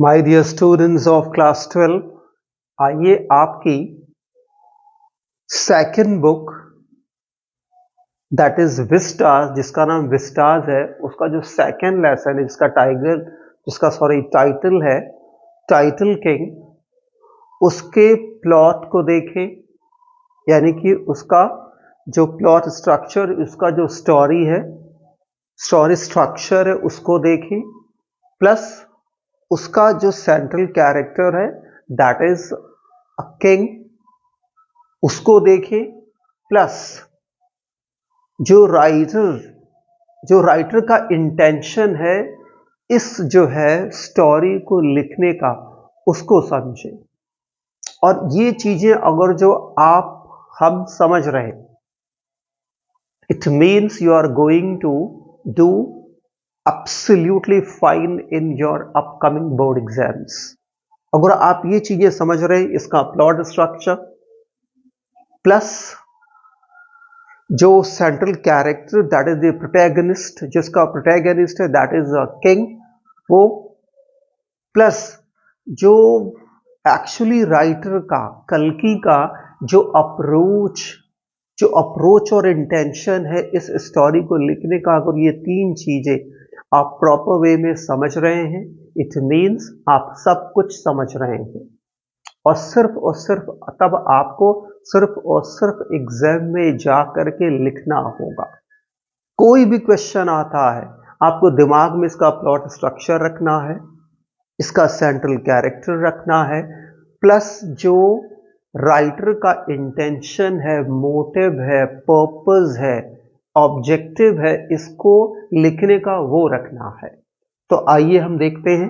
My dear students of class 12, आइए आपकी second book that is vistas, जिसका नाम विस्टाज है, उसका जो सेकंड लेसन है जिसका टाइटल है टाइटल किंग, उसके प्लॉट को देखें। यानी कि उसका जो प्लॉट स्ट्रक्चर, उसका जो स्टोरी है, स्टोरी स्ट्रक्चर है, उसको देखें। प्लस उसका जो सेंट्रल कैरेक्टर है दैट इज अ किंग, उसको देखें। प्लस जो राइटर का इंटेंशन है इस जो है स्टोरी को लिखने का, उसको समझें। और ये चीजें अगर जो हम समझ रहे हैं, it means you are going to do absolutely fine in your upcoming board exams। अगर आप ये चीजें समझ रहे हैं, इसका प्लॉट स्ट्रक्चर प्लस जो central character that is the protagonist, जिसका प्रोटैगनिस्ट है दैट इज अ किंग, वो प्लस जो एक्चुअली राइटर का, कल्कि का जो अप्रोच और इंटेंशन है इस स्टोरी को लिखने का, अगर ये तीन चीजें आप प्रॉपर वे में समझ रहे हैं, इट मीन्स आप सब कुछ समझ रहे हैं। और सिर्फ तब आपको सिर्फ और सिर्फ एग्जाम में जा करके लिखना होगा। कोई भी क्वेश्चन आता है, आपको दिमाग में इसका प्लॉट स्ट्रक्चर रखना है, इसका सेंट्रल कैरेक्टर रखना है, प्लस जो राइटर का इंटेंशन है, मोटिव है, पर्पस है, ऑब्जेक्टिव है, इसको लिखने का वो रखना है। तो आइए हम देखते हैं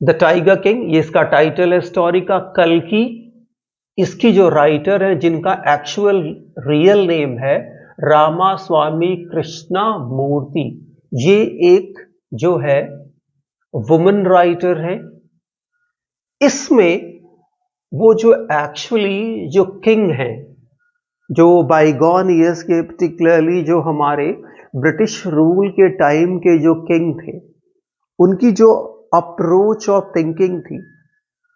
द टाइगर किंग, ये इसका टाइटल है स्टोरी का। कल्कि, इसकी जो राइटर है जिनका एक्चुअल रियल नेम है रामास्वामी कृष्णा मूर्ति, ये एक जो है वुमन राइटर है। इसमें वो जो एक्चुअली जो किंग है, जो बाईगॉन ईयर्स के, पर्टिकुलरली जो हमारे ब्रिटिश रूल के टाइम के जो किंग थे, उनकी जो अप्रोच ऑफ थिंकिंग थी,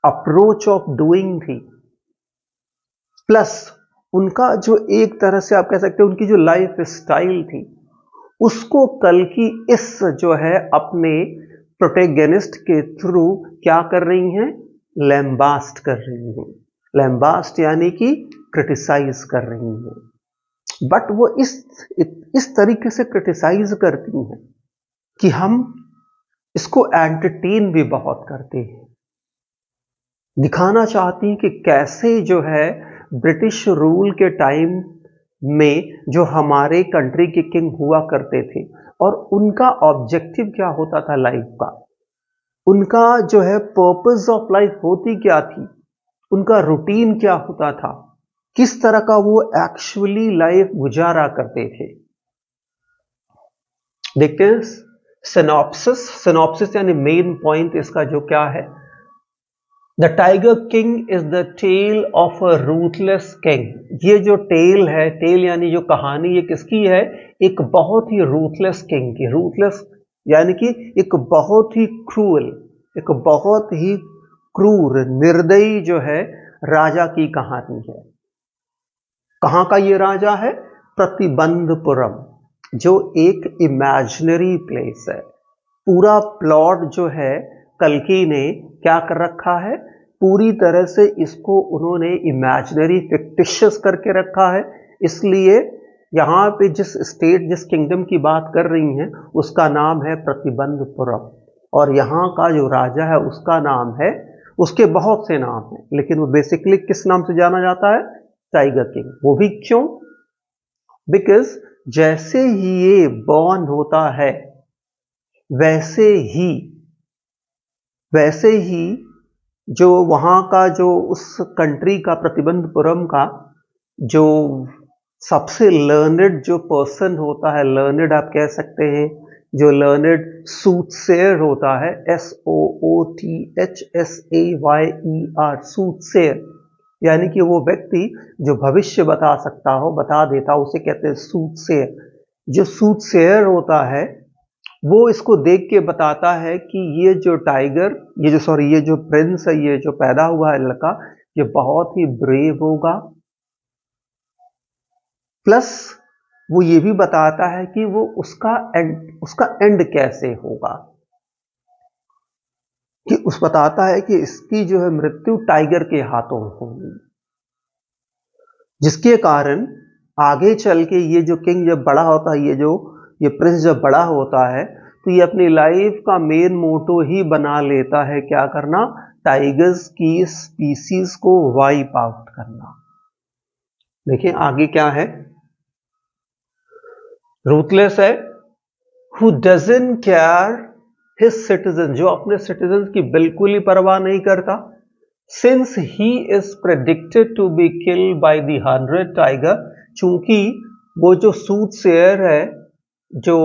अप्रोच ऑफ डूइंग थी, प्लस उनका जो एक तरह से आप कह सकते हैं उनकी जो लाइफ स्टाइल थी, उसको कल्कि इस जो है अपने प्रोटैगनिस्ट के थ्रू क्या कर रही हैं, लैम्बास्ट कर रही हैं। लैम्बास्ट यानी कि क्रिटिसाइज कर रही हैं। बट वो इस तरीके से क्रिटिसाइज करती हैं कि हम इसको एंटरटेन भी बहुत करते हैं। दिखाना चाहती हैं कि कैसे जो है ब्रिटिश रूल के टाइम में जो हमारे कंट्री के किंग हुआ करते थे, और उनका ऑब्जेक्टिव क्या होता था लाइफ का, उनका जो है पर्पस ऑफ लाइफ होती क्या थी, उनका रूटीन क्या होता था, किस तरह का वो एक्चुअली लाइफ गुजारा करते थे। देखते हैं सिनॉप्सिस यानी मेन पॉइंट इसका जो क्या है। The tiger king is the tale of a ruthless king. ये जो टेल है, टेल यानी जो कहानी, ये किसकी है, एक बहुत ही रूथलेस किंग की। रूथलेस यानी कि एक बहुत ही क्रूअल, एक बहुत ही क्रूर, निर्दयी जो है राजा की कहानी है। कहां का ये राजा है, प्रतिबंधपुरम, जो एक इमेजिनरी प्लेस है। पूरा प्लॉट जो है कल्कि ने क्या कर रखा है, पूरी तरह से इसको उन्होंने इमेजिनरी, फिक्टिशियस करके रखा है। इसलिए यहां पे जिस किंगडम की बात कर रही हैं उसका नाम है प्रतिबंधपुरम, और यहां का जो राजा है उसका नाम है, उसके बहुत से नाम हैं, लेकिन वो बेसिकली किस नाम से जाना जाता है, टाइगर किंग। वो भी क्यों, बिकॉज जैसे ही ये बॉर्न होता है वैसे ही जो वहां का, जो उस कंट्री का, प्रतिबंधपुरम का जो सबसे लर्नेड जो पर्सन होता है, लर्नेड आप कह सकते हैं, जो लर्नेड सूटसेयर होता है, SOOTHSAYER, सूटसेयर, यानी कि वो व्यक्ति जो भविष्य बता सकता हो, बता देता, उसे कहते हैं सूटसेयर। जो सूटसेयर होता है वो इसको देख के बताता है कि ये जो टाइगर, ये जो प्रिंस है, ये जो पैदा हुआ है लड़का, ये बहुत ही ब्रेव होगा। प्लस वो ये भी बताता है कि वो उसका एंड कैसे होगा, कि बताता है कि इसकी जो है मृत्यु टाइगर के हाथों होगी, जिसके कारण आगे चल के ये जो किंग जब बड़ा होता है, ये प्रिंस जब बड़ा होता है, तो ये अपनी लाइफ का मेन मोटो ही बना लेता है, क्या करना, टाइगर्स की स्पीसीज को वाइप आउट करना। देखिए आगे क्या है, रूथलेस है, who doesn't care his citizen, जो अपने सिटीजन की बिल्कुल ही परवाह नहीं करता। Since he is predicted to be killed by the 100 tiger, चूंकि वो जो सूटसेयर है, जो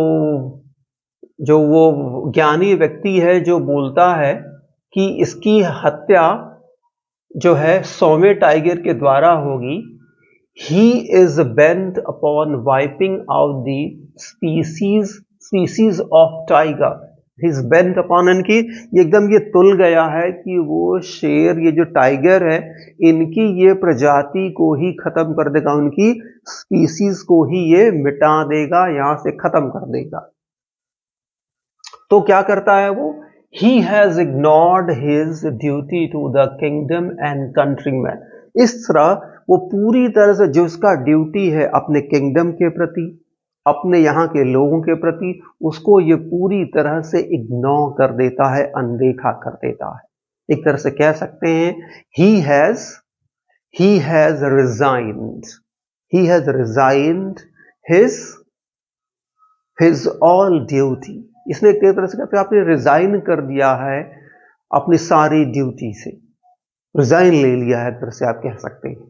जो वो ज्ञानी व्यक्ति है जो बोलता है कि इसकी हत्या जो है 100वें टाइगर के द्वारा होगी, he is bent upon wiping out the species of tiger. He is bent upon, इनकी एकदम ये तुल गया है कि वो शेर, ये जो टाइगर है, इनकी ये प्रजाति को ही खत्म कर देगा, उनकी स्पीसीज को ही ये मिटा देगा, यहां से खत्म कर देगा। तो क्या करता है वो, he has ignored his duty to the kingdom and countrymen. इस तरह वो पूरी तरह से जो उसका ड्यूटी है अपने किंगडम के प्रति, अपने यहाँ के लोगों के प्रति, उसको ये पूरी तरह से इग्नोर कर देता है, अनदेखा कर देता है। एक तरह से कह सकते हैं he has resigned his all duty. इसने एक तरह से कहते हैं आपने रिजाइन कर दिया है अपनी सारी ड्यूटी से, रिजाइन ले लिया है, एक तरह से आप कह सकते हैं।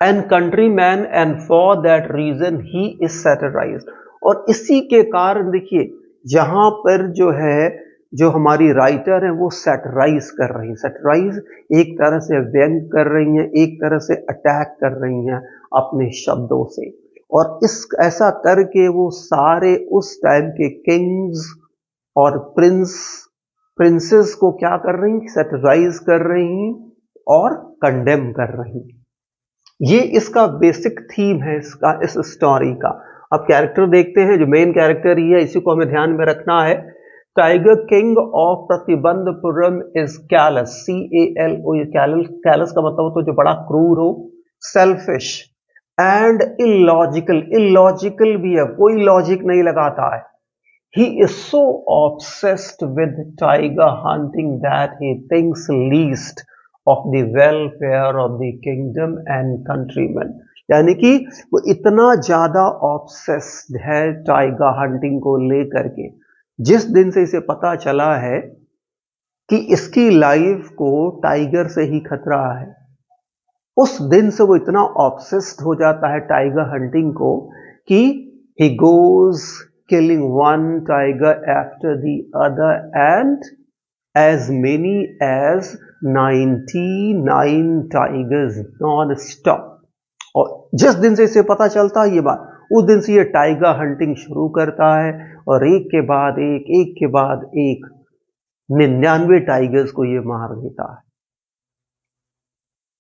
And country man, and for that reason he is satirized, और इसी के कारण देखिए जहां पर जो है, जो हमारी राइटर है वो सैटराइज कर रही है। सैटराइज एक तरह से व्यंग कर रही हैं, एक तरह से अटैक कर रही हैं अपने शब्दों से, और ऐसा करके वो सारे उस टाइम के किंग्स और प्रिंसेस को क्या कर रही, सैटराइज कर रही और कंडेम कर रही। ये इसका बेसिक थीम है इसका, इस स्टोरी का। अब कैरेक्टर देखते हैं, जो मेन कैरेक्टर ही है, इसी को हमें ध्यान में रखना है। Tiger king of Pratibandapuram is callus, CALO। ये कैलस का मतलब तो जो बड़ा क्रूर हो, सेल्फिश एंड इलॉजिकल भी है, कोई लॉजिक नहीं लगाता है। He is so obsessed with tiger hunting that he thinks least of the welfare of the kingdom and countrymen. यानी कि वो इतना ज्यादा ऑब्सेस्ड है टाइगर हंटिंग को लेकर के, जिस दिन से इसे पता चला है कि इसकी लाइफ को टाइगर से ही खतरा है, उस दिन से वो इतना ऑब्सेस्ड हो जाता है टाइगर हंटिंग को कि he goes killing one tiger after the other and as many as 99 tigers non-stop. और जिस दिन से इसे पता चलता है ये बात, उस दिन से ये टाइगर हंटिंग शुरू करता है, और एक के बाद एक 99 टाइगर्स को ये मार देता है।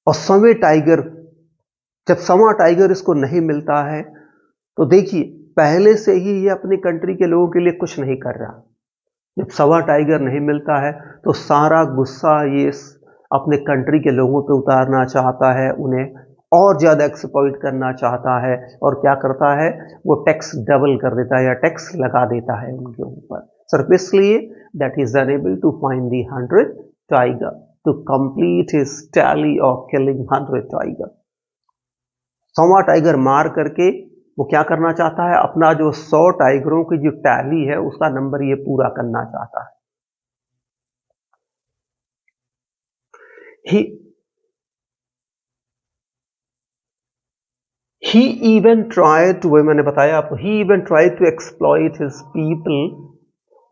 और जब 100वां टाइगर इसको नहीं मिलता है, तो देखिए पहले से ही ये अपनी कंट्री के लोगों के लिए कुछ नहीं कर रहा। जब 100वां टाइगर नहीं मिलता है तो सारा गुस्सा ये अपने कंट्री के लोगों पे उतारना चाहता है, उन्हें और ज्यादा एक्सप्लॉइट करना चाहता है, और क्या करता है, वो टैक्स डबल कर देता है या टैक्स लगा देता है उनके ऊपर, सिर्फ इसलिए that is unable to find the 100 tiger to complete his tally of killing 100 tiger. 100वां टाइगर मार करके वो क्या करना चाहता है, अपना जो 100 टाइगरों की जो टैली है उसका नंबर ये पूरा करना चाहता है। he even tried to, मैंने बताया आपको, he even tried to exploit his people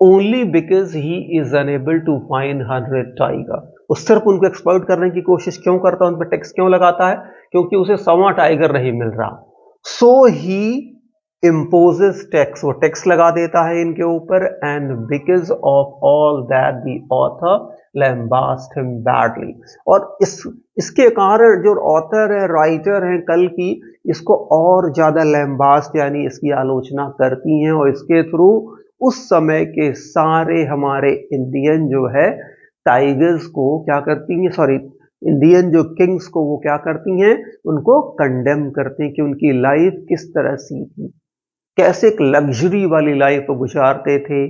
only because he is unable to find 100 tiger. वो सिर्फ उनको एक्सप्लॉइट करने की कोशिश क्यों करता है, उन पर टैक्स क्यों लगाता है, क्योंकि उसे 100वां टाइगर नहीं मिल रहा। So he imposes टैक्स, वो टैक्स लगा देता है इनके ऊपर, and because of all that the author lambast him badly, और इसके कारण जो ऑथर है, राइटर है कल की, इसको और ज्यादा लैम्बास्ट यानी इसकी आलोचना करती हैं, और इसके थ्रू उस समय के सारे हमारे इंडियन जो है टाइगर्स को क्या करती हैं, सॉरी इंडियन जो किंग्स को वो क्या करती हैं, उनको कंडेम करती हैं कि उनकी लाइफ किस तरह सी थी, कैसे एक लग्जरी वाली लाइफ गुजारते थे,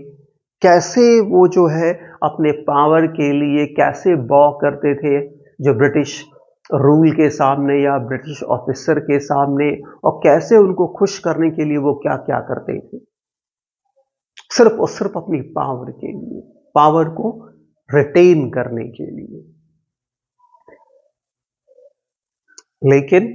कैसे वो जो है अपने पावर के लिए कैसे बॉ करते थे जो ब्रिटिश रूल के सामने या ब्रिटिश ऑफिसर के सामने, और कैसे उनको खुश करने के लिए वो क्या क्या करते थे, सिर्फ और सिर्फ अपनी पावर के लिए, पावर को रिटेन करने के लिए। लेकिन